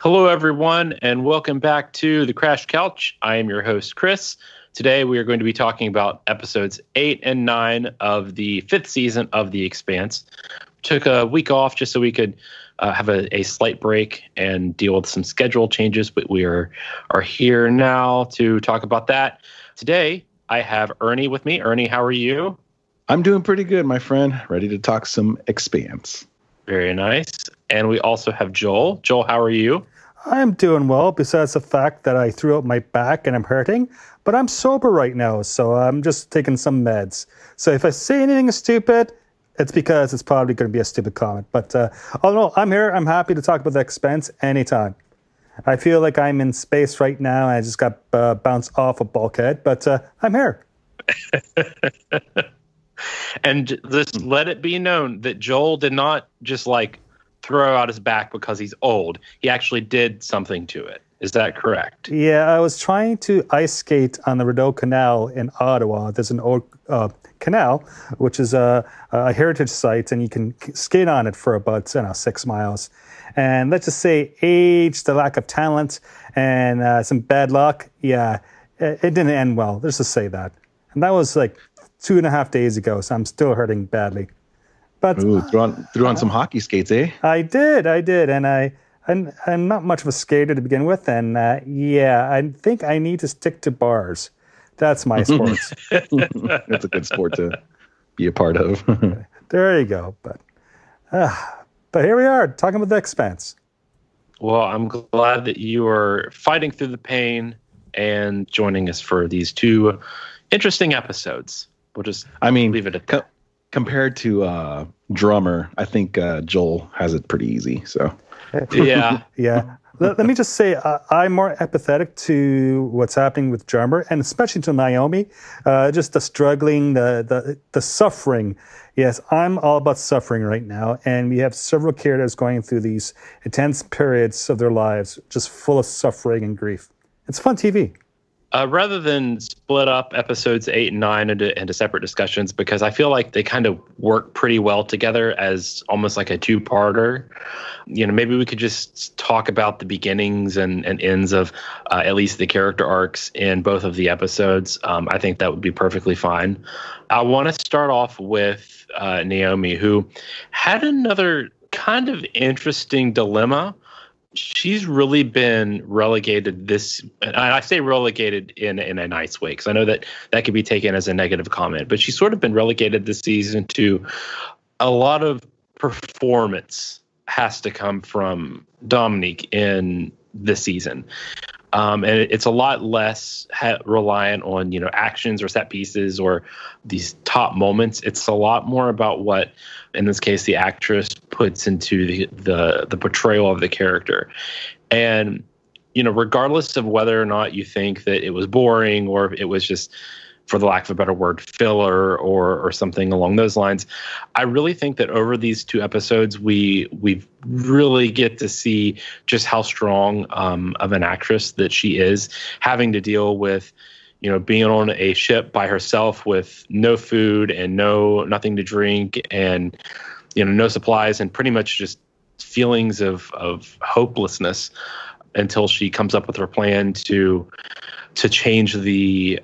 Hello, everyone, and welcome back to the Crash Couch. I am your host, Chris. Today, we are going to be talking about episodes 8 and 9 of the 5th season of The Expanse. Took a week off just so we could have a slight break and deal with some schedule changes, but we are here now to talk about that. Today, I have Ernie with me. Ernie, how are you? I'm doing pretty good, my friend. Ready to talk some Expanse. Very nice. And we also have Joel. Joel, how are you? I'm doing well, besides the fact that I threw out my back and I'm hurting. But I'm sober right now, so I'm just taking some meds. So if I say anything stupid, it's because it's probably going to be a stupid comment. But oh no, I'm here. I'm happy to talk about The Expanse anytime. I feel like I'm in space right now, and I just got bounced off a bulkhead. But I'm here. And just let it be known that Joel did not just throw out his back because he's old. He actually did something to it. Is that correct? Yeah, I was trying to ice skate on the Rideau Canal in Ottawa. There's an old canal, which is a heritage site, and you can skate on it for about 6 miles. And let's just say age, the lack of talent, and some bad luck. Yeah, it didn't end well. Let's just say that. And that was 2.5 days ago, so I'm still hurting badly. But Ooh, threw on some hockey skates, eh? I did, and I'm not much of a skater to begin with, and I think I need to stick to bars. That's my sports. That's a good sport to be a part of. There you go. But here we are, talking about The Expanse. Well, I'm glad that you are fighting through the pain and joining us for these two interesting episodes. We'll just leave it at that. Compared to Drummer, I think Joel has it pretty easy. So, yeah. Let me just say, I'm more empathetic to what's happening with Drummer, and especially to Naomi. Just the struggling, the suffering. Yes, I'm all about suffering right now, and we have several characters going through these intense periods of their lives, just full of suffering and grief. It's fun TV. Rather than split up episodes 8 and 9 into separate discussions, because I feel like they kind of work pretty well together as almost like a two-parter, maybe we could just talk about the beginnings and ends of at least the character arcs in both of the episodes. I think that would be perfectly fine. I want to start off with Naomi, who had another kind of interesting dilemma. She's really been relegated and I say relegated in a nice way, because I know that could be taken as a negative comment, but she's sort of been relegated this season to a lot of performance has to come from Dominique in this season. And it's a lot less reliant on, actions or set pieces or these top moments. It's a lot more about what, in this case, the actress puts into the portrayal of the character. And, regardless of whether or not you think that it was boring or if it was just, for the lack of a better word, filler or something along those lines, I really think that over these two episodes, we really get to see just how strong of an actress that she is, having to deal with, being on a ship by herself with no food and nothing to drink and, no supplies, and pretty much just feelings of hopelessness until she comes up with her plan to change the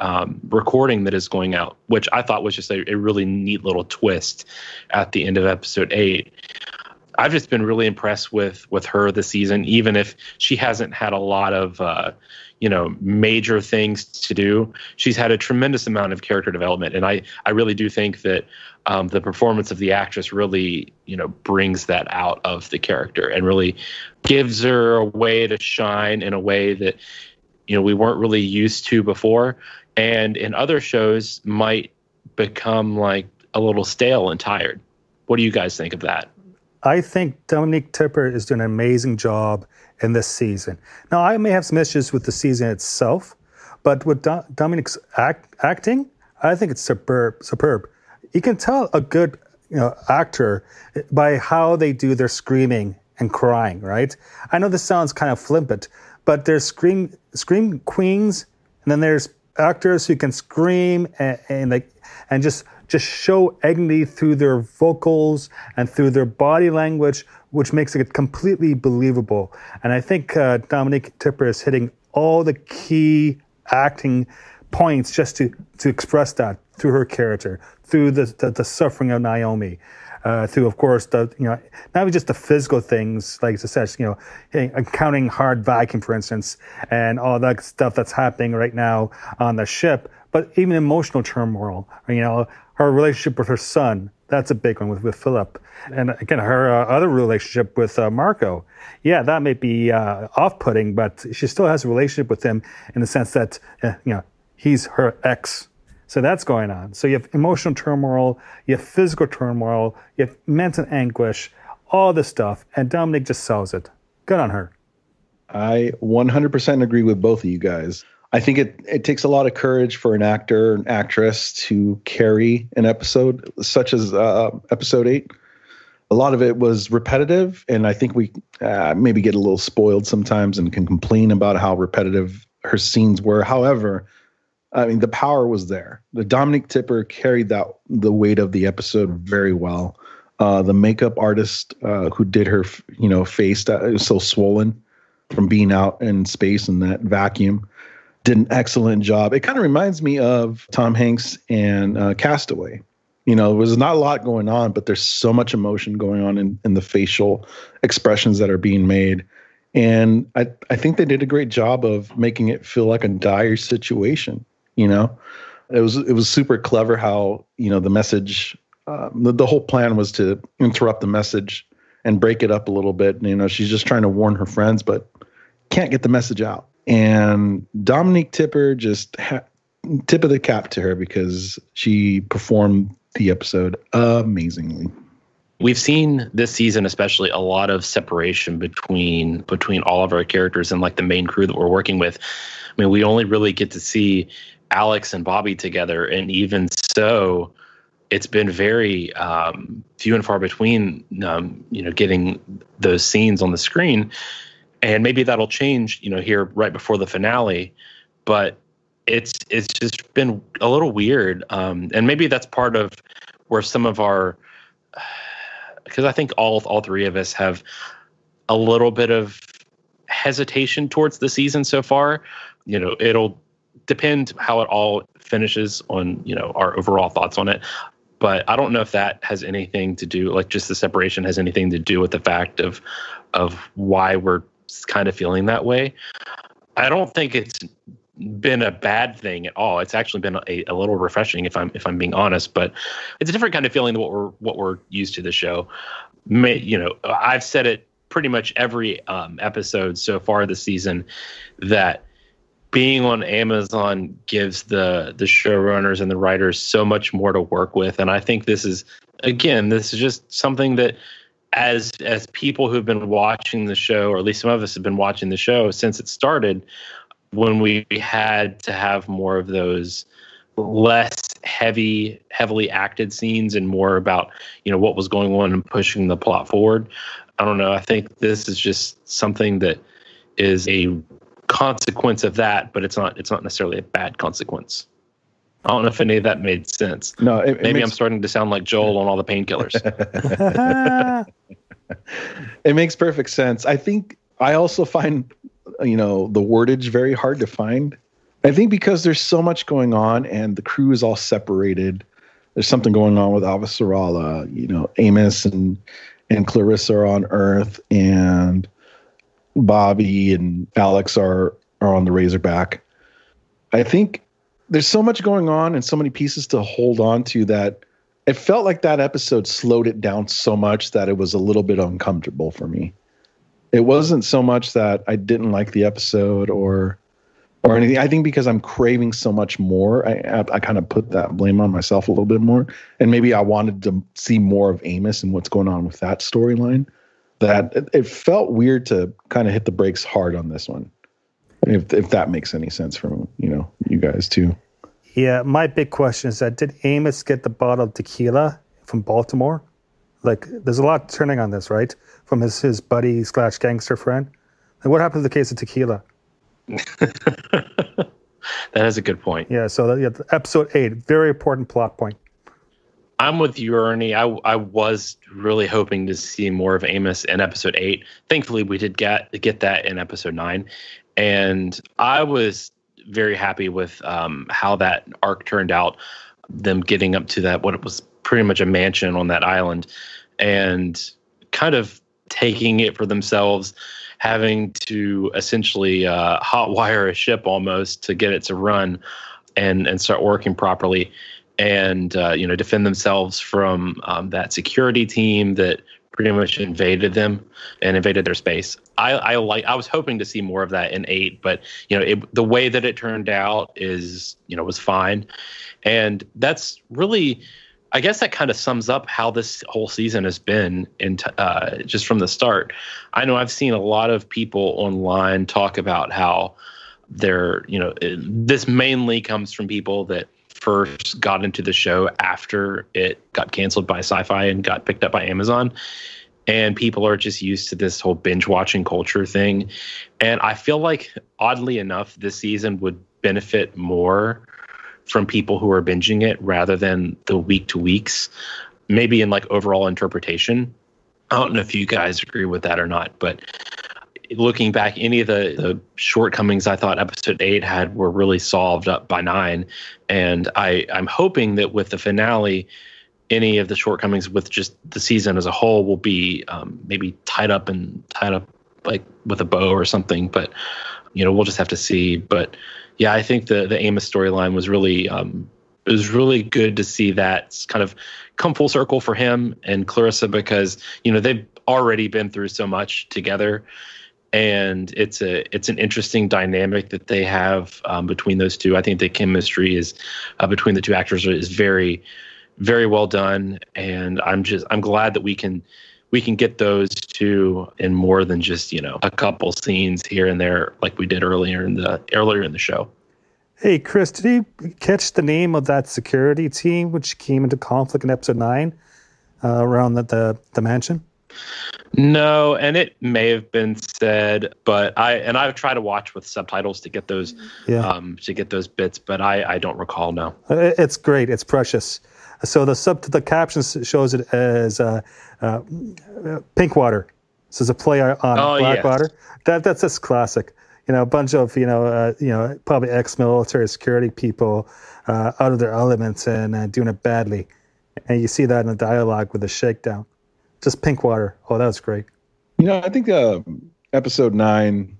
recording that is going out, which I thought was just a really neat little twist at the end of episode 8. I've just been really impressed with her this season, even if she hasn't had a lot of major things to do. She's had a tremendous amount of character development, and I really do think that the performance of the actress really brings that out of the character and really gives her a way to shine in a way that we weren't really used to before, and in other shows might become a little stale and tired. What do you guys think of that? I think Dominique Tipper is doing an amazing job in this season. Now, I may have some issues with the season itself, but with Dominique's acting, I think it's superb. You can tell a good actor by how they do their screaming and crying, right? I know this sounds kind of flippant, but there's scream queens, and then there's actors who can scream and just just show agony through their vocals and through their body language, which makes it completely believable. And I think Dominique Tipper is hitting all the key acting points just to express that through her character, through the suffering of Naomi, through, of course, not just the physical things, like I said, encountering hard vacuum, for instance, and all that stuff that's happening right now on the ship, but even emotional turmoil. Her relationship with her son, that's a big one with Philip. And again, her other relationship with Marco. Yeah, that may be off-putting, but she still has a relationship with him in the sense that, he's her ex. So that's going on. So you have emotional turmoil, you have physical turmoil, you have mental anguish, all this stuff. And Dominique just sells it. Good on her. I 100% agree with both of you guys. I think it takes a lot of courage for an actor and actress to carry an episode, such as episode 8. A lot of it was repetitive, and I think we maybe get a little spoiled sometimes and can complain about how repetitive her scenes were. However, I mean, the power was there. The Dominique Tipper carried the weight of the episode very well. The makeup artist who did her, face that was so swollen from being out in space in that vacuum, did an excellent job. It kind of reminds me of Tom Hanks and Castaway. There was not a lot going on, but there's so much emotion going on in the facial expressions that are being made. And I think they did a great job of making it feel like a dire situation. It was super clever how, the message, the whole plan was to interrupt the message and break it up a little bit. She's just trying to warn her friends, but can't get the message out. And Dominique Tipper just tip of the cap to her because she performed the episode amazingly. We've seen this season, especially, a lot of separation between all of our characters and like the main crew that we're working with. I mean, we only really get to see Alex and Bobby together, and even so, it's been very few and far between, getting those scenes on the screen. And maybe that'll change, here right before the finale. But it's just been a little weird, and maybe that's part of where some of our, because I think all three of us have a little bit of hesitation towards the season so far. It'll depend how it all finishes on, our overall thoughts on it. But I don't know if that has anything to do, like just the separation has anything to do with the fact of why we're kind of feeling that way. I don't think it's been a bad thing at all. It's actually been a little refreshing, if I'm being honest. But it's a different kind of feeling than what we're used to the show. I've said it pretty much every episode so far this season that being on Amazon gives the showrunners and the writers so much more to work with. And I think this is just something that as people who've been watching the show, or at least some of us have been watching the show since it started, when we had to have more of those less heavily acted scenes and more about, what was going on and pushing the plot forward. I don't know. I think this is just something that is a consequence of that, but it's not necessarily a bad consequence. I don't know if any of that made sense. No, maybe I'm starting to sound like Joel on all the painkillers. It makes perfect sense. I think I also find, the wordage very hard to find. I think because there's so much going on and the crew is all separated. There's something going on with Avasarala. Amos and Clarissa are on Earth, and Bobby and Alex are on the Razorback. I think there's so much going on and so many pieces to hold on to that it felt like that episode slowed it down so much that it was a little bit uncomfortable for me. It wasn't so much that I didn't like the episode or anything. I think because I'm craving so much more, I kind of put that blame on myself a little bit more. And maybe I wanted to see more of Amos and what's going on with that storyline. That it felt weird to kind of hit the brakes hard on this one. If that makes any sense from, you guys too. Yeah, my big question is that did Amos get the bottle of tequila from Baltimore? Like, there's a lot turning on this, right? From his buddy / gangster friend. Like, what happened to the case of tequila? That is a good point. Yeah, so episode 8, very important plot point. I'm with you, Ernie. I was really hoping to see more of Amos in episode 8. Thankfully, we did get that in episode 9. And I was very happy with how that arc turned out, them getting up to that, what it was pretty much a mansion on that island, and kind of taking it for themselves, having to essentially hotwire a ship almost to get it to run and start working properly, and defend themselves from that security team that pretty much invaded them and invaded their space. I was hoping to see more of that in 8, but the way that it turned out is was fine, and that's really, I guess that kind of sums up how this whole season has been just from the start. I know I've seen a lot of people online talk about how this mainly comes from people that first got into the show after it got canceled by SciFi and got picked up by Amazon. And people are just used to this whole binge watching culture thing. And I feel like, oddly enough, this season would benefit more from people who are binging it rather than the week to weeks, maybe in like overall interpretation. I don't know if you guys agree with that or not, but looking back, any of the shortcomings I thought episode 8 had were really solved up by 9. And I'm hoping that with the finale, any of the shortcomings with just the season as a whole will be maybe tied up like with a bow or something. But we'll just have to see. But yeah, I think the Amos storyline was really it was really good to see that kind of come full circle for him and Clarissa, because they've already been through so much together. And it's an interesting dynamic that they have between those two. I think the chemistry is between the two actors is very, very well done, and I'm glad that we can get those two in more than just a couple scenes here and there like we did earlier in the show. Hey, Chris, did you catch the name of that security team which came into conflict in episode 9 around the mansion? No, and it may have been said, but I've tried to watch with subtitles to get those bits, but I don't recall now. It's great. It's precious. So the captions shows it as pink water. So it's a play on Blackwater. Yes. That's just classic. A bunch of probably ex-military security people out of their elements and doing it badly, and you see that in the dialogue with the shakedown. Just pink water. Oh, that was great. I think episode 9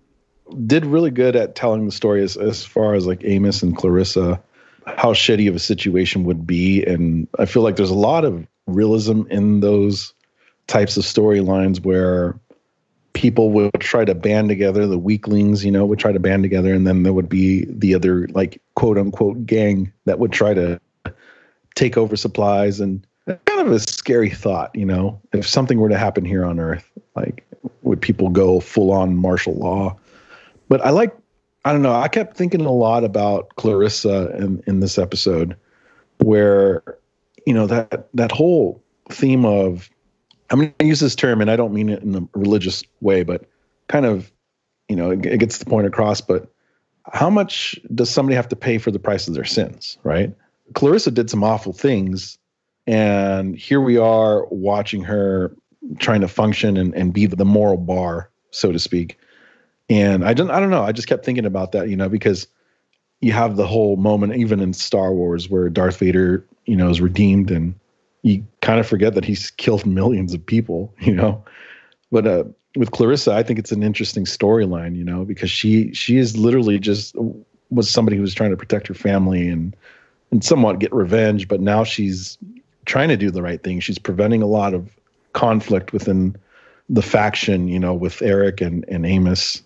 did really good at telling the story as far as like Amos and Clarissa, how shitty of a situation would be. And I feel like there's a lot of realism in those types of storylines where people would try to band together, the weaklings, would try to band together, and then there would be the other, like, quote unquote gang that would try to take over supplies. And kind of a scary thought, if something were to happen here on Earth, like, would people go full on martial law? But I don't know, I kept thinking a lot about Clarissa in this episode, where, that whole theme of, I'm going to use this term, and I don't mean it in a religious way, but kind of, it gets the point across, but how much does somebody have to pay for the price of their sins, right? Clarissa did some awful things, and here we are watching her trying to function and be the moral bar, so to speak. And I don't know. I just kept thinking about that, because you have the whole moment, even in Star Wars, where Darth Vader, is redeemed, and you kind of forget that he's killed millions of people, But with Clarissa, I think it's an interesting storyline, because she is literally just was somebody who was trying to protect her family and somewhat get revenge, but now she's trying to do the right thing. She's preventing a lot of conflict within the faction, with Eric and Amos,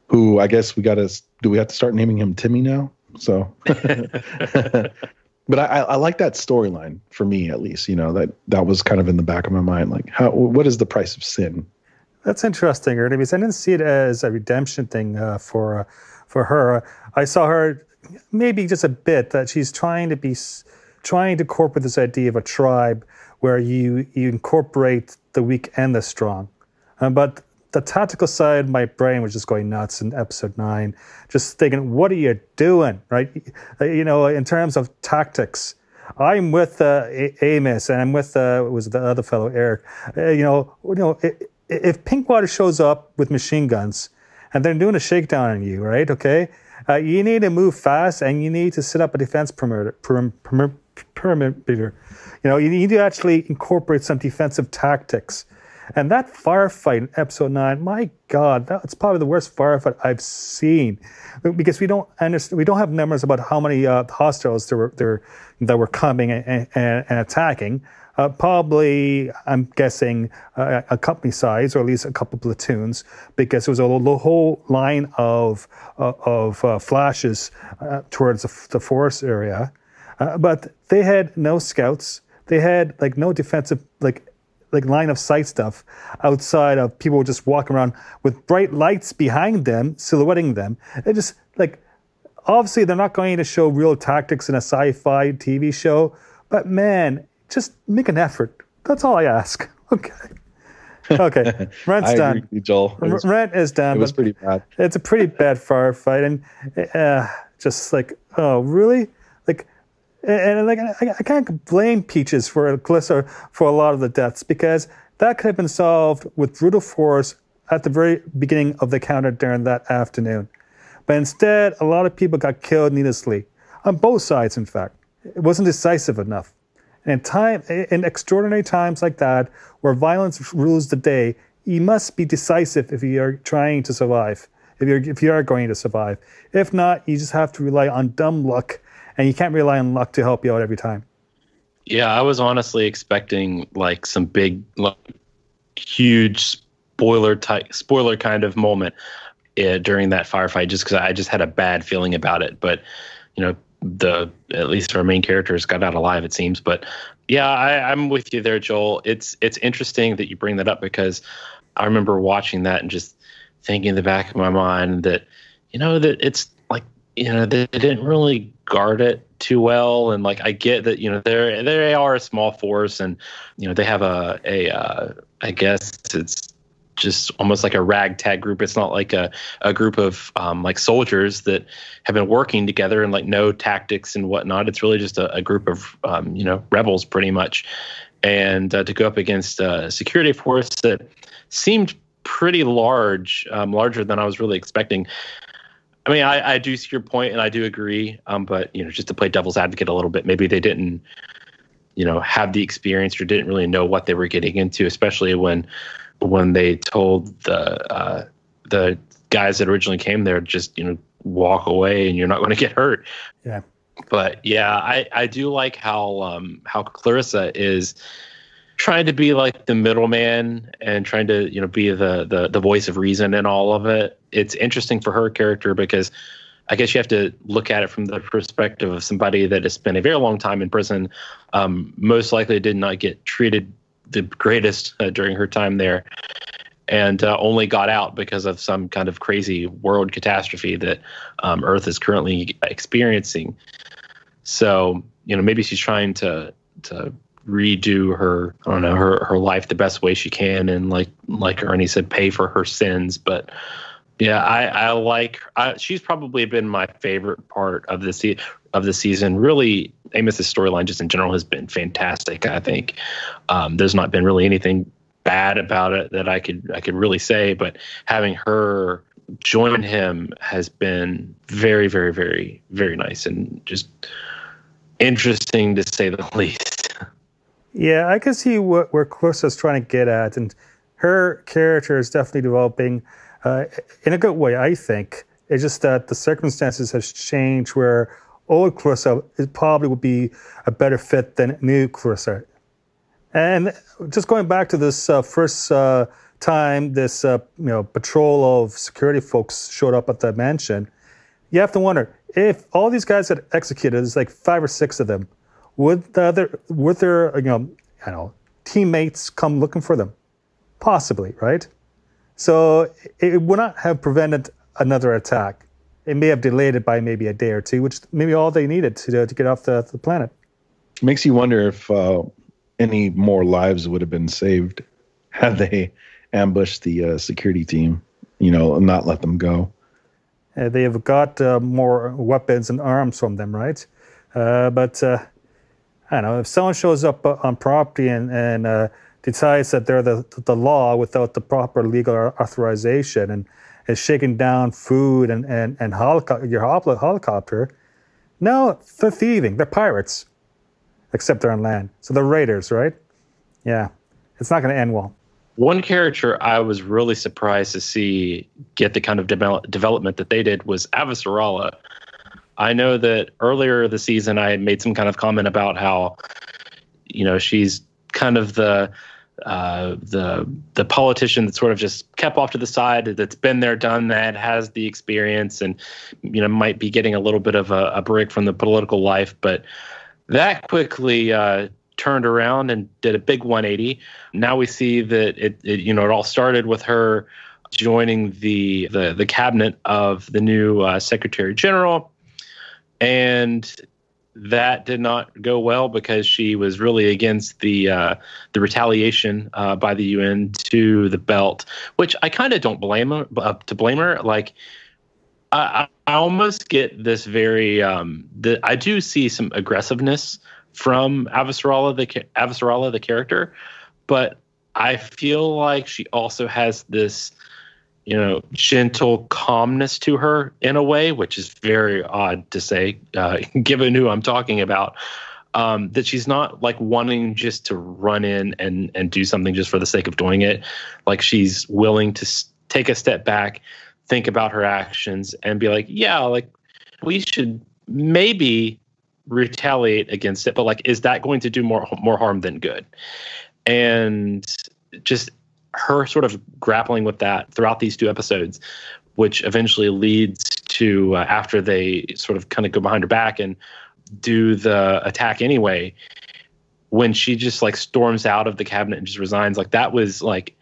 who I guess do we have to start naming him Timmy now? So, but I like that storyline, for me at least, that was kind of in the back of my mind. Like, what is the price of sin? That's interesting, Ernie, because I didn't see it as a redemption thing for her. I saw her maybe just a bit that she's trying to incorporate this idea of a tribe where you incorporate the weak and the strong. But the tactical side of my brain was just going nuts in episode 9, just thinking, what are you doing, right? In terms of tactics, I'm with Amos, and I'm with was the other fellow Eric. If Pinkwater shows up with machine guns, and they're doing a shakedown on you, right? Okay, you need to move fast, and you need to set up a defense perimeter. You need to actually incorporate some defensive tactics. And that firefight in episode 9, my God, that's probably the worst firefight I've seen, because we don't have numbers about how many hostiles that were coming and attacking. Probably, I'm guessing, a company size, or at least a couple platoons, because it was a whole line of flashes towards the forest area. But they had no scouts. They had no defensive line of sight stuff outside of people just walking around with bright lights behind them, silhouetting them. It just obviously they're not going to show real tactics in a sci-fi TV show, but man, just make an effort. That's all I ask. Okay. Rent's done. Agree with you, Joel. Rent is done. It was pretty bad. It's a pretty bad firefight, and just oh, really? And I can't blame Peaches for Calissa for a lot of the deaths, because that could have been solved with brutal force at the very beginning of the encounter during that afternoon. But instead, a lot of people got killed needlessly, on both sides, in fact. It wasn't decisive enough. And in extraordinary times like that, where violence rules the day, you must be decisive if you are trying to survive, if you are going to survive. If not, you just have to rely on dumb luck. And you can't rely on luck to help you out every time. Yeah, I was honestly expecting some big, huge spoiler kind of moment during that firefight, just because I just had a bad feeling about it. But at least our main characters got out alive, it seems. But yeah, I'm with you there, Joel. It's interesting that you bring that up, because I remember watching that and just thinking in the back of my mind that that it's they didn't really guard it too well, and I get that they are a small force, and they have I guess it's just almost like a ragtag group. It's not like a group of soldiers that have been working together and no tactics and whatnot. It's really just a group of rebels pretty much, and to go up against a security force that seemed pretty large, larger than I was really expecting. I mean, I do see your point, and I do agree. But just to play devil's advocate a little bit, maybe they didn't, have the experience, or didn't really know what they were getting into, especially when they told the guys that originally came there, just walk away, and you're not going to get hurt. Yeah. But yeah, I do like how Clarissa is trying to be the middleman and trying to be the voice of reason in all of it. It's interesting for her character, because I guess you have to look at it from the perspective of somebody that has spent a very long time in prison, most likely did not get treated the greatest during her time there, and only got out because of some kind of crazy world catastrophe that Earth is currently experiencing. So maybe she's trying to redo her life the best way she can, and like Ernie said, pay for her sins. But yeah, I like she's probably been my favorite part of the season. Really, Amos's storyline just in general has been fantastic. I think there's not been really anything bad about it that I could really say, but having her join him has been very, very, very, very nice, and just interesting to say the least. Yeah, I can see where Clarissa's trying to get at, and her character is definitely developing in a good way, I think. It's just that the circumstances has changed, where old Clarissa probably would be a better fit than new Clarissa. And just going back to this first time this patrol of security folks showed up at the mansion, you have to wonder, if all these guys had executed, there's 5 or 6 of them, would their teammates come looking for them? Possibly, right? So it would not have prevented another attack. It may have delayed it by maybe a day or two, which maybe all they needed to get off the planet. Makes you wonder if any more lives would have been saved had they ambushed the security team, and not let them go. They have got more weapons and arms from them, right? But I don't know, if someone shows up on property and decides that they're the law without the proper legal authorization and is shaking down food and your helicopter, no, they're thieving. They're pirates, except they're on land. So they're raiders, right? Yeah, it's not going to end well. One character I was really surprised to see get the kind of development that they did was Avasarala. I know that earlier this season I had made some kind of comment about how, she's kind of the politician that sort of just kept off to the side, that's been there, done that, has the experience, and might be getting a little bit of a break from the political life. But that quickly turned around and did a big 180. Now we see that it all started with her joining the cabinet of the new Secretary General, and that did not go well because she was really against the retaliation by the UN to the belt, which I kind of don't blame her. Like, I almost get this very I do see some aggressiveness from Avasarala the character, but I feel like she also has this gentle calmness to her in a way, which is very odd to say, given who I'm talking about, that she's not like wanting just to run in and do something just for the sake of doing it. Like, she's willing to take a step back, think about her actions, and be like, yeah, like, we should maybe retaliate against it, but like, is that going to do more harm than good? And just her sort of grappling with that throughout these 2 episodes, which eventually leads to after they sort of kind of go behind her back and do the attack anyway, when she just like storms out of the cabinet and just resigns. Like, that was like,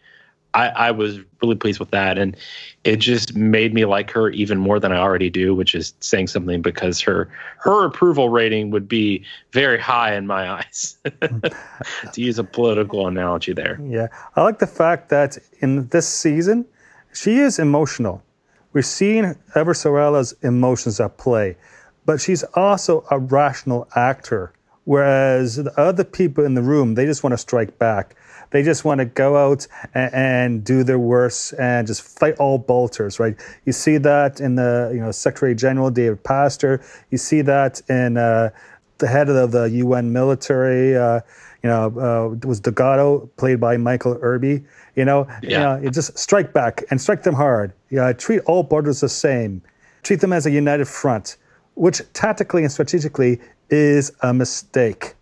I was really pleased with that, and it just made me like her even more than I already do, which is saying something, because her approval rating would be very high in my eyes, to use a political analogy there. Yeah, I like the fact that in this season, she is emotional. We're seeing Avasarala's emotions at play, but she's also a rational actor, whereas the other people in the room, they just want to strike back. They just want to go out and do their worst and just fight all bolters, right? You see that in the Secretary General David Pastor. You see that in the head of the UN military. It was Delgado, played by Michael Irby. You just strike back and strike them hard. Treat all borders the same. Treat them as a united front, which tactically and strategically is a mistake.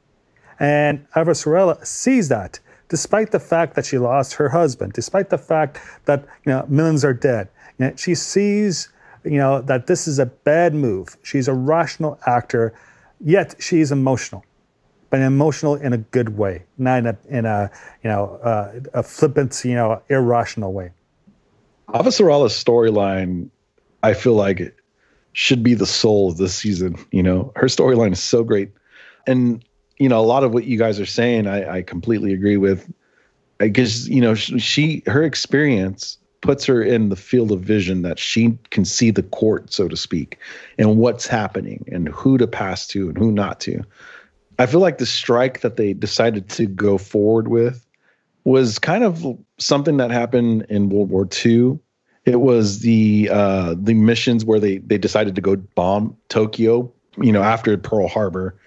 And Avasarala sees that. Despite the fact that she lost her husband, despite the fact that millions are dead, she sees that this is a bad move. She's a rational actor, yet she's emotional, but emotional in a good way, not in a flippant, irrational way. Avasarala's storyline, I feel like it should be the soul of this season. Her storyline is so great, and a lot of what you guys are saying, I completely agree with. Because, her experience puts her in the field of vision that she can see the court, so to speak, and what's happening and who to pass to and who not to. I feel like the strike that they decided to go forward with was kind of something that happened in World War II. It was the missions where they decided to go bomb Tokyo, after Pearl Harbor.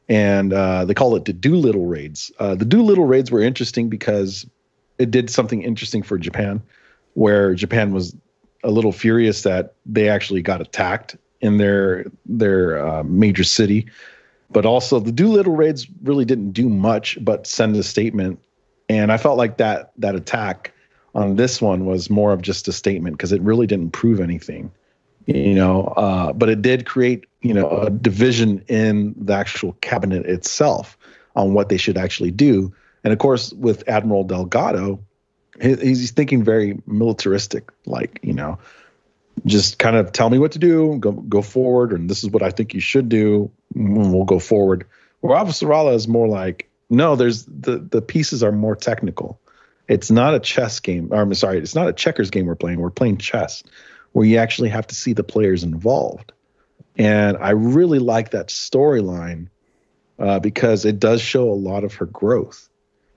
And they call it the Doolittle raids. The Doolittle raids were interesting because it did something interesting for Japan, where Japan was a little furious that they actually got attacked in their major city. But also the Doolittle raids really didn't do much but send a statement. And I felt like that attack on this one was more of just a statement, because it really didn't prove anything. But it did create, a division in the actual cabinet itself on what they should actually do. And of course, with Admiral Delgado, he's thinking very militaristic, like, just kind of tell me what to do, go forward, and this is what I think you should do, and we'll go forward. Where Avasarala is more like, no, there's the pieces are more technical. It's not a chess game. It's not a checkers game we're playing. We're playing chess, where you actually have to see the players involved. And I really like that storyline because it does show a lot of her growth.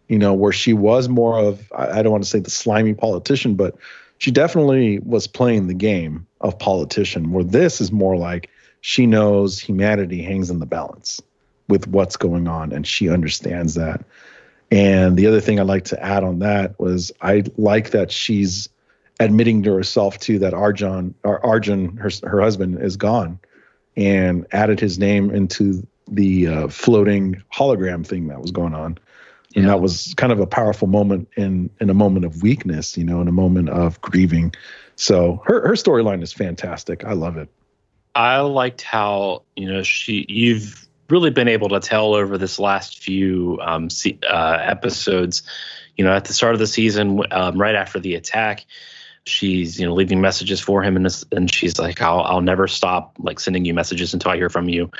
Where she was more of, I don't want to say the slimy politician, but she definitely was playing the game of politician, where this is more like she knows humanity hangs in the balance with what's going on, and she understands that. And the other thing I'd like to add on that was I like that she's admitting to herself too that Arjun, her husband, is gone, and added his name into the floating hologram thing that was going on. And that was kind of a powerful moment in a moment of weakness, in a moment of grieving. So her storyline is fantastic. I love it. I liked how, you've really been able to tell over this last few episodes, at the start of the season, right after the attack, she's, leaving messages for him. And she's like, I'll never stop sending you messages until I hear from you.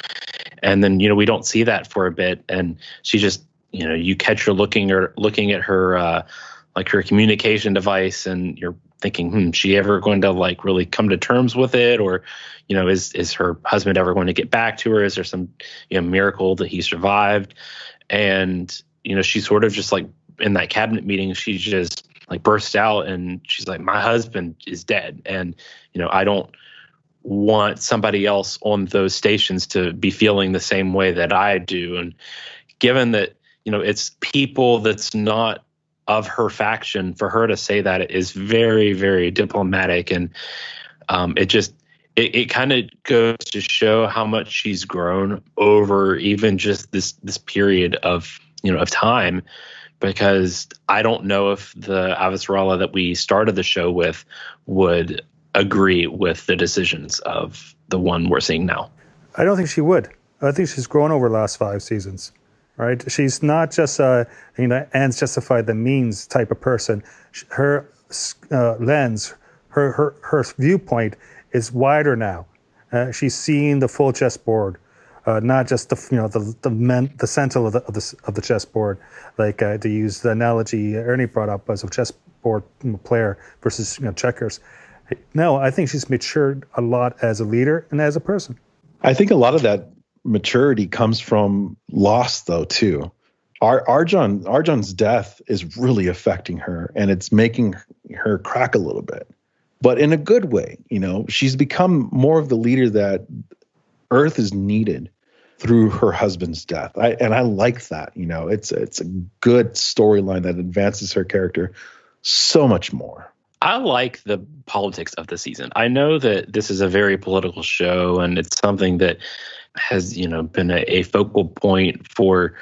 And then, we don't see that for a bit. And she just, you catch her looking at her, her communication device, and you're thinking, is she ever going to really come to terms with it? Or, is her husband ever going to get back to her? Is there some, miracle that he survived? And, she sort of just in that cabinet meeting, she just bursts out and she's like, my husband is dead. And, I don't want somebody else on those stations to be feeling the same way that I do. And given that, it's people that's not of her faction, for her to say that is very, very diplomatic. And it kind of goes to show how much she's grown over even just this period of time, because I don't know if the Avasarala that we started the show with would agree with the decisions of the one we're seeing now. I don't think she would. I think she's grown over the last 5 seasons. Right? She's not just ends justify the means type of person. Her lens, her viewpoint is wider now. She's seeing the full chessboard, not just the center of the chessboard. To use the analogy Ernie brought up as a chessboard player versus checkers. No, I think she's matured a lot as a leader and as a person. I think a lot of that maturity comes from loss, though, too. Arjun's death is really affecting her, and it's making her crack a little bit, but in a good way. She's become more of the leader that Earth is needed through her husband's death. I like that. It's a good storyline that advances her character so much more. I like the politics of the season. I know that this is a very political show, and it's something that has been a focal point for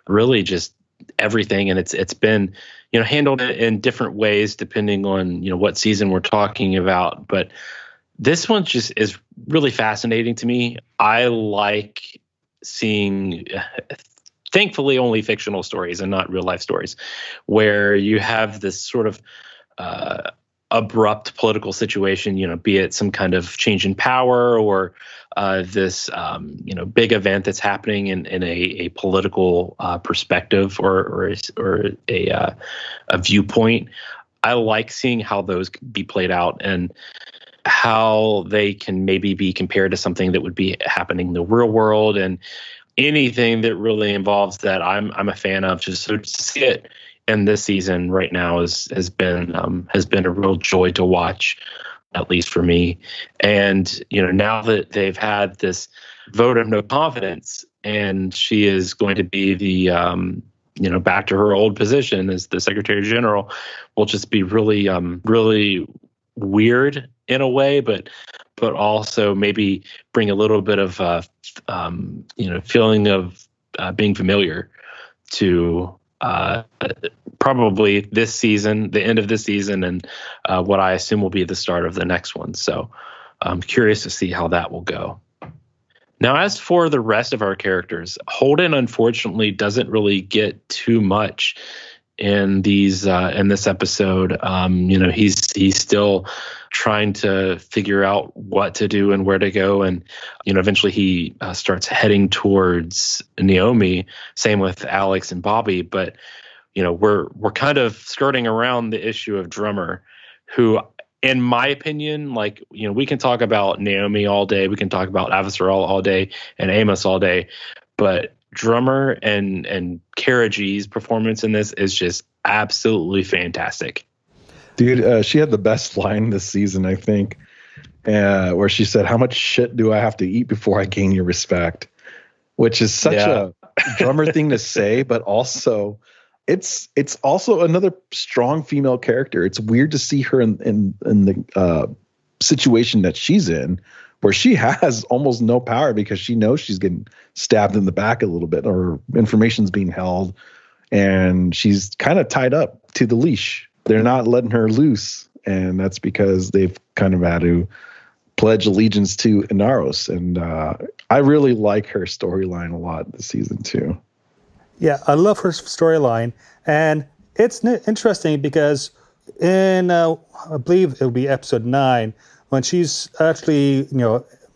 really just everything, and it's been handled in different ways depending on what season we're talking about. But this one just is really fascinating to me. I like seeing, thankfully, only fictional stories and not real life stories, where you have this sort of abrupt political situation, be it some kind of change in power or this big event that's happening in a political perspective or a viewpoint. I like seeing how those be played out and how they can maybe be compared to something that would be happening in the real world, and anything that really involves that I'm a fan of. Just to see it in this season right now has been a real joy to watch, at least for me. And now that they've had this vote of no confidence, and she is going to be the back to her old position as the Secretary General, will just be really really weird in a way, but also maybe bring a little bit of feeling of being familiar to probably this season, the end of this season, and what I assume will be the start of the next one. So I'm curious to see how that will go. Now, as for the rest of our characters, Holden unfortunately doesn't really get too much in these in this episode. He's still trying to figure out what to do and where to go, and eventually he starts heading towards Naomi. Same with Alex and Bobby, but we're kind of skirting around the issue of Drummer, who, in my opinion, we can talk about Naomi all day, we can talk about Avasarala all day and Amos all day, but Drummer and Kara G's performance in this is just absolutely fantastic. Dude, she had the best line this season, I think, where she said, "How much shit do I have to eat before I gain your respect?" Which is such a Drummer thing to say, but also it's also another strong female character. It's weird to see her in the situation that she's in, where she has almost no power because she knows she's getting stabbed in the back a little bit, or information's being held, and she's kind of tied up to the leash. They're not letting her loose, and that's because they've kind of had to pledge allegiance to Inaros. And I really like her storyline a lot this season too. Yeah, I love her storyline, and it's interesting because in I believe it'll be episode 9, when she's actually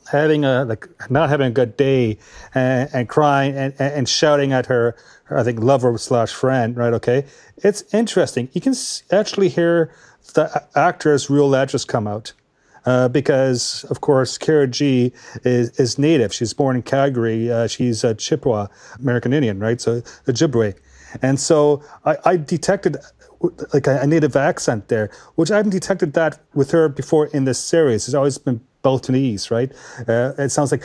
having not having a good day and crying and shouting at her I think lover / friend, right? Okay, it's interesting. You can actually hear the actor's real address come out. Because, of course, Kara G is native. She's born in Calgary. She's a Chippewa, American Indian, right? So Ojibwe. And so I detected like a native accent there, which I haven't detected that with her before in this series. It's always been Beltonese, right? It sounds like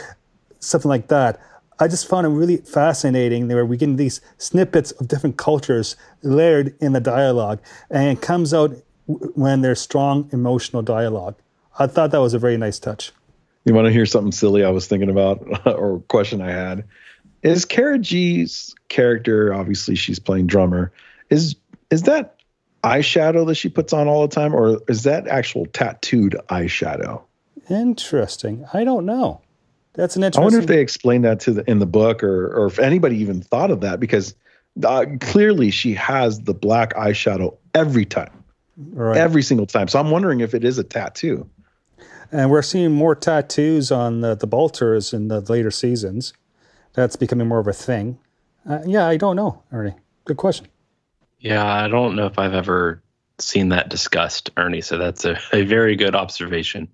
something like that. I just found it really fascinating where we get these snippets of different cultures layered in the dialogue, and it comes out when there's strong emotional dialogue. I thought that was a very nice touch. You want to hear something silly I was thinking about, or question I had? Is Kara G's character, obviously she's playing Drummer, is that eyeshadow that she puts on all the time, or is that actual tattooed eyeshadow? Interesting. I don't know. That's an interesting... I wonder if they explained that in the book, or if anybody even thought of that, because clearly she has the black eyeshadow every time. Right. Every single time. So I'm wondering if it is a tattoo. And we're seeing more tattoos on the Bolters in the later seasons. That's becoming more of a thing. Yeah, I don't know, Ernie. Good question. Yeah, I don't know if I've ever seen that discussed, Ernie. So that's a very good observation.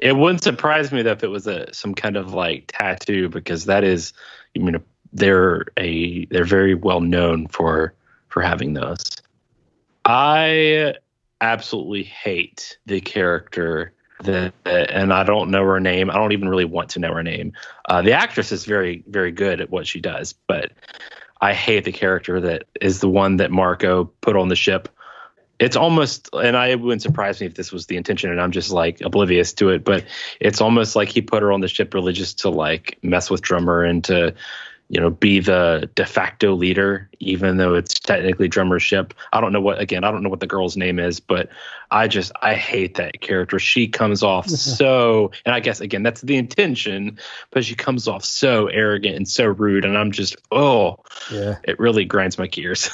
It wouldn't surprise me though if it was some kind of like tattoo, because that is, they're very well known for having those. I absolutely hate the character and I don't know her name. I don't even really want to know her name. The actress is very, very good at what she does, but I hate the character that is the one that Marco put on the ship. It's almost, and it wouldn't surprise me if this was the intention and I'm just like oblivious to it, but it's almost like he put her on the ship really just to like mess with Drummer and to, be the de facto leader, even though it's technically Drummer's ship. I don't know what the girl's name is, but I hate that character. She comes off so, and I guess, again, that's the intention, but she comes off so arrogant and so rude. And I'm just, it really grinds my gears.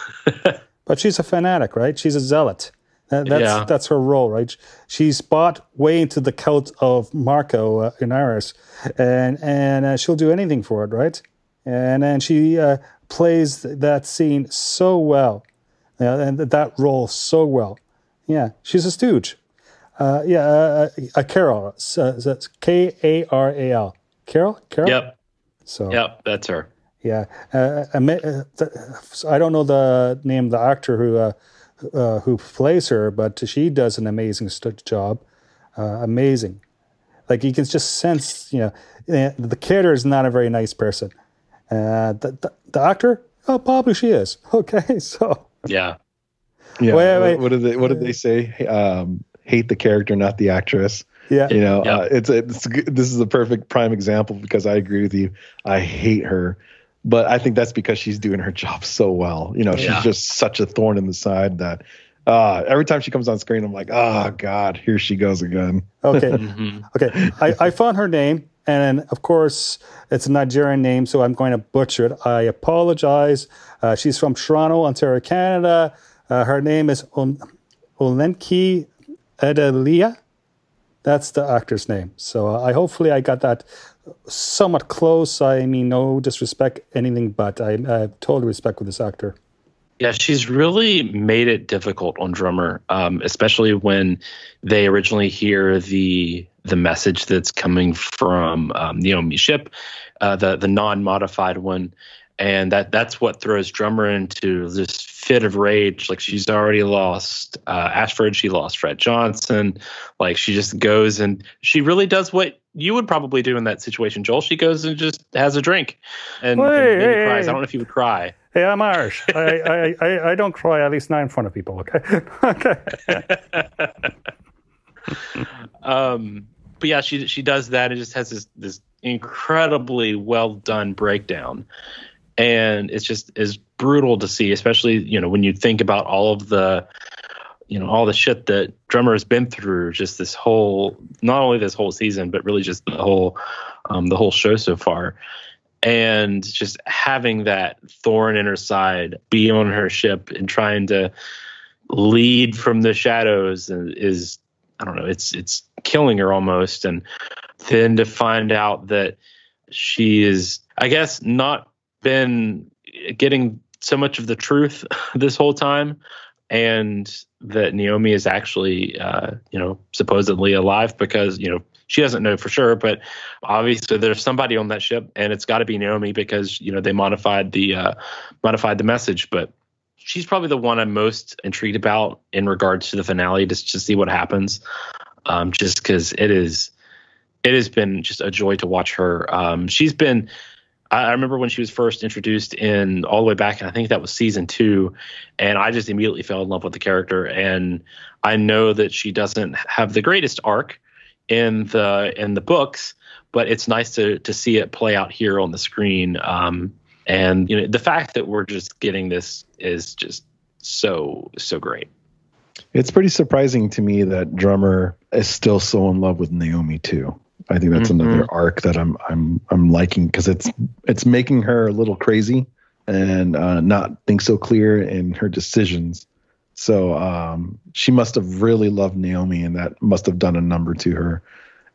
But she's a fanatic, right? She's a zealot. That's her role, right? She's bought way into the cult of Marco Inaros, and she'll do anything for it, right? And then she plays that scene so well, and that role so well. Yeah, she's a stooge. Carol. That's Karal. Carol? Yep. Yep, that's her. Yeah. I don't know the name of the actor who plays her, but she does an amazing job. Amazing. Like you can just sense, the character is not a very nice person. The actor? Oh, probably she is. Okay, so yeah. Wait. What did they say? Hate the character, not the actress. Yeah. This is a perfect prime example because I agree with you. I hate her, but I think that's because she's doing her job so well. She's just such a thorn in the side that every time she comes on screen, I'm like, oh God, here she goes again. Okay. Okay. I found her name. And of course, it's a Nigerian name, so I'm going to butcher it. I apologize. She's from Toronto, Ontario, Canada. Her name is Olenki Edelia. That's the actor's name. So hopefully I got that somewhat close. I mean, no disrespect, anything but. I have total respect for this actor. Yeah, she's really made it difficult on Drummer, especially when they originally hear the message that's coming from the Omi ship, the non-modified one. And that's what throws Drummer into this fit of rage. Like, she's already lost Ashford, she lost Fred Johnson. Like, she just goes and she really does what you would probably do in that situation, Joel. She goes and just has a drink and maybe cries. I don't know if you would cry. Hey, I'm Irish. I don't cry, at least not in front of people. Okay. Okay. But yeah, she does that and just has this incredibly well done breakdown, and it's just is brutal to see, especially when you think about all of the all the shit that Drummer has been through, just not only this whole season, but really just the whole show so far. And just having that thorn in her side, be on her ship and trying to lead from the shadows is, I don't know, it's killing her almost. And then to find out that she is, I guess, not been getting so much of the truth this whole time, and that Naomi is actually, supposedly alive, because, she doesn't know for sure, but obviously there's somebody on that ship, and it's got to be Naomi, because, they modified the message. But she's probably the one I'm most intrigued about in regards to the finale, just to see what happens. Just because it has been just a joy to watch her. She's been, I remember when she was first introduced in all the way back, and I think that was season 2, and I just immediately fell in love with the character. And I know that she doesn't have the greatest arc in the books, but it's nice to see it play out here on the screen. And the fact that we're just getting this is just so great. It's pretty surprising to me that Drummer is still so in love with Naomi too. I think that's another arc that I'm liking, because it's making her a little crazy and not think so clear in her decisions. So she must have really loved Naomi, and that must have done a number to her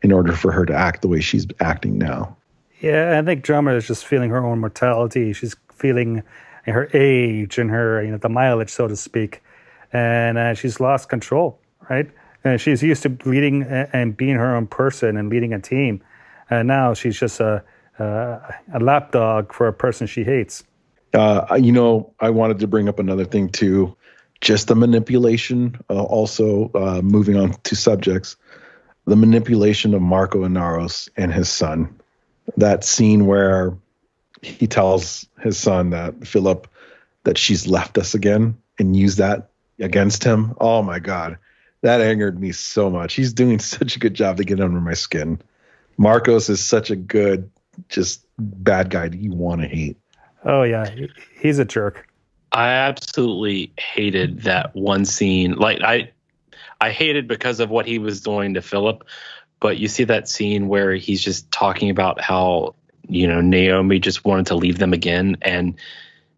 in order for her to act the way she's acting now. Yeah, I think Drummer is just feeling her own mortality. She's feeling her age and her, the mileage, so to speak. And she's lost control, right? And she's used to leading and being her own person and leading a team. And now she's just a lapdog for a person she hates. I wanted to bring up another thing too, just the manipulation. Also, moving on to subjects, the manipulation of Marco Inaros and his son. That scene where he tells his son that Philip, that she's left us again, and used that against him. Oh my God, that angered me so much. He's doing such a good job to get under my skin. Marcos is such a good, just bad guy that you want to hate. Oh yeah, he's a jerk. I absolutely hated that one scene. Like, I hated because of what he was doing to Philip, but you see that scene where he's just talking about how, Naomi just wanted to leave them again. And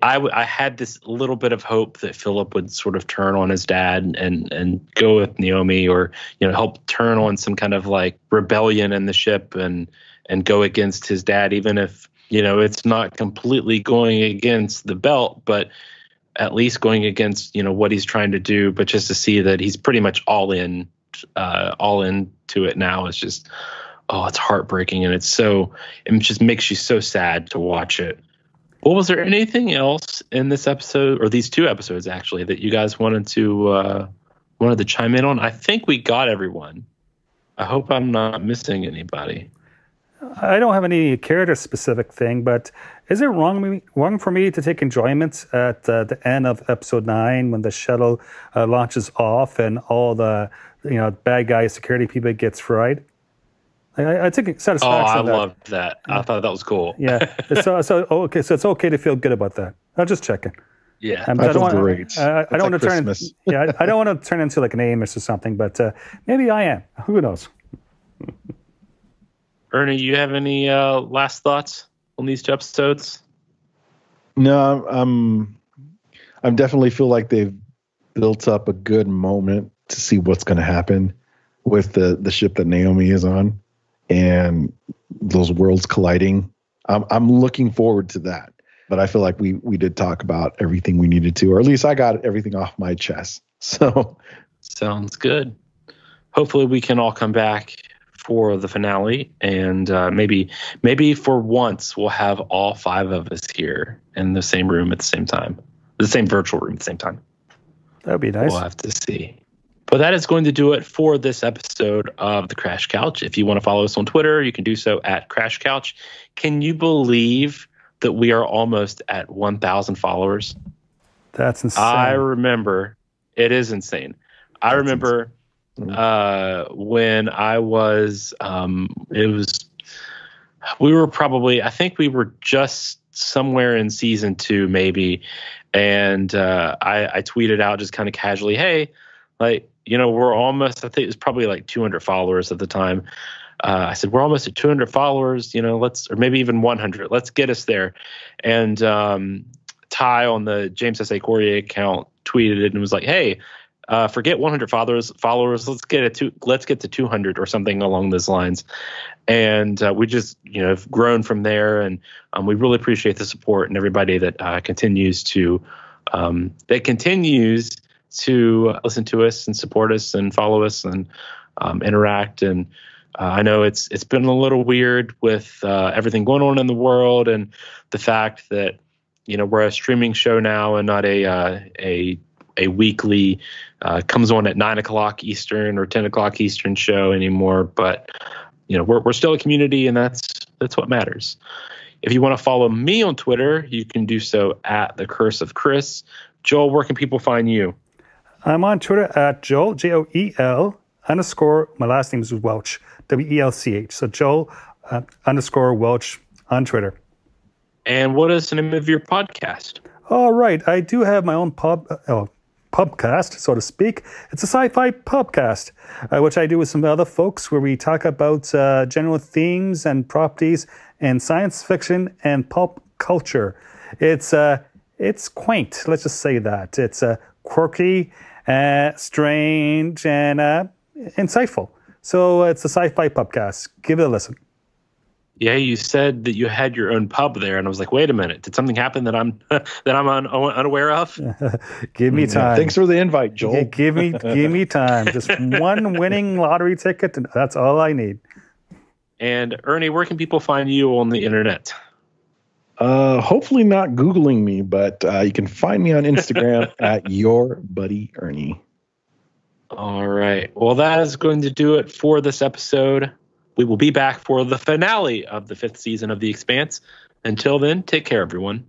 I had this little bit of hope that Philip would sort of turn on his dad and go with Naomi, or, help turn on some kind of like rebellion in the ship and go against his dad, even if, it's not completely going against the belt, but at least going against, what he's trying to do. But just to see that he's pretty much all into it now is just, it's heartbreaking. And it just makes you so sad to watch it. Well, was there anything else in this episode, or these 2 episodes actually, that you guys wanted to chime in on? I think we got everyone. I hope I'm not missing anybody. I don't have any character-specific thing, but is it wrong for me to take enjoyment at the end of episode 9 when the shuttle launches off and all the bad guy security people gets fried? I took satisfaction. Oh, I loved that. I thought that was cool. Yeah. So it's okay to feel good about that. I'm just checking. Yeah, I feel great. I don't want to turn. I don't want to turn into like an Amos or something, but maybe I am. Who knows? Ernie, you have any last thoughts on these 2 episodes? No, I definitely feel like they've built up a good moment to see what's going to happen with the ship that Naomi is on and those worlds colliding. I'm looking forward to that. But I feel like we did talk about everything we needed to, or at least I got everything off my chest. So sounds good. Hopefully we can all come back for the finale, and maybe for once we'll have all 5 of us here in the same room at the same time, the same virtual room at the same time. That would be nice. We'll have to see. But that is going to do it for this episode of the Crash Couch. If you want to follow us on Twitter, you can do so at Crash Couch. Can you believe that we are almost at 1,000 followers? That's insane. I remember. It is insane. I remember when I was, we were probably, I think we were just somewhere in season 2 maybe. And I tweeted out just kind of casually, hey, like, we're almost, I think it was probably like 200 followers at the time. I said, we're almost at 200 followers, or maybe even 100. Let's get us there. And Ty on the James S.A. Corey account tweeted it and was like, hey, forget 100 followers. Let's get to 200 or something along those lines. And we just, have grown from there. And we really appreciate the support and everybody that continues to listen to us and support us and follow us and interact. And I know it's been a little weird with everything going on in the world and the fact that we're a streaming show now and not a weekly comes on at 9:00 Eastern or 10:00 Eastern show anymore. But we're still a community, and that's what matters. If you want to follow me on Twitter, you can do so at The Curse of Chris. Joel, where can people find you? I'm on Twitter at Joel, Joel _ my last name is Welch, Welch. So Joel _ Welch on Twitter. And what is the name of your podcast? All right. I do have my own pubcast, so to speak. It's a sci-fi pubcast, which I do with some other folks where we talk about general themes and properties in science fiction and pulp culture. It's quaint. Let's just say that. It's quirky, strange, and insightful. So it's a sci-fi pubcast. Give it a listen. Yeah, you said that you had your own pub there, and I was like, "Wait a minute! Did something happen that I'm unaware of?" Give me time. Thanks for the invite, Joel. Yeah, give me time. Just one winning lottery ticket, and that's all I need. And Ernie, where can people find you on the internet? Hopefully not Googling me, but you can find me on Instagram at Your Buddy Ernie. All right. Well, that is going to do it for this episode. We will be back for the finale of the 5th season of The Expanse. Until then, take care, everyone.